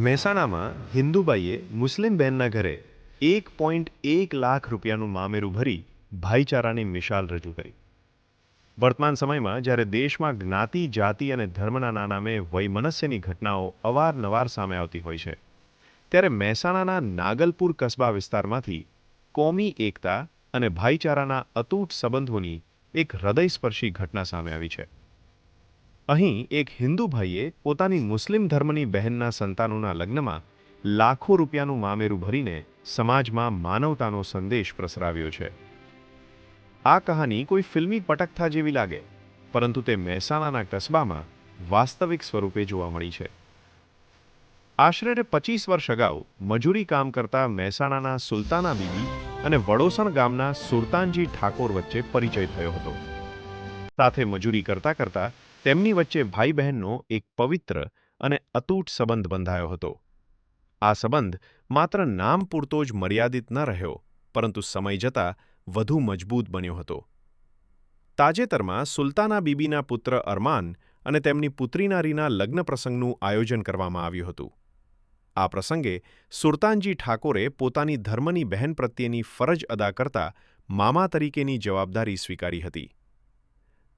મહેસાણામાં હિન્દુબાઈએ મુસ્લિમ બહેનના ઘરે 1.1 લાખ રૂપિયાનું મામેરું ભરી ભાઈચારાની મિસાલ રજૂ કરી. વર્તમાન સમયમાં જ્યારે દેશમાં જ્ઞાતિ, જાતિ અને ધર્મના નામે વૈમનસ્યની ઘટનાઓ અવારનવાર સામે આવતી હોય છે, ત્યારે મહેસાણાના નાગલપુર કસ્બા વિસ્તારમાંથી કોમી એકતા અને ભાઈચારાના અતૂટ સંબંધોની એક હૃદયસ્પર્શી ઘટના સામે આવી છે. અહીં એક હિન્દુ ભાઈએ પોતાની મુસ્લિમ ધર્મની બહેનના સંતાનોના લગ્નમાં લાખો રૂપિયાનું મામેરું ભરીને સમાજમાં માનવતાનો સંદેશ પ્રસરાવ્યો છે. આ કહાની કોઈ ફિલ્મી પટકથા જેવી લાગે, પરંતુ તે મહેસાણાના કસ્બામાં વાસ્તવિક સ્વરૂપે જોવા મળી છે. આશરે 25 વર્ષ અગાઉ મજૂરી કામ કરતા મહેસાણાના સુલતાના બીબી અને વડોસણ ગામના સુરતાનજી ઠાકોર વચ્ચે પરિચય થયો હતો. સાથે મજૂરી કરતા કરતા તેમની વચ્ચે ભાઈ બહેનનો એક પવિત્ર અને અતૂટ સંબંધ બંધાયો હતો. આ સંબંધ માત્ર નામ પૂરતો જ મર્યાદિત ન રહ્યો, પરંતુ સમય જતાં વધુ મજબૂત બન્યો હતો. તાજેતરમાં સુલતાના બીબીના પુત્ર અરમાન અને તેમની પુત્રી નારીના લગ્ન પ્રસંગનું આયોજન કરવામાં આવ્યું હતું. આ પ્રસંગે સુરતાનજી ઠાકોરે પોતાની ધર્મની બહેન પ્રત્યેની ફરજ અદા કરતા મામા તરીકેની જવાબદારી સ્વીકારી હતી.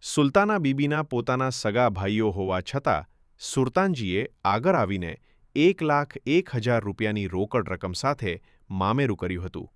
સુલતાના બીબીના પોતાના સગા ભાઈઓ હોવા છતાં સુરતાનજીએ આગળ આવીને 1,01,000 રૂપિયાની રોકડ રકમ સાથે મામેરું કર્યું હતું.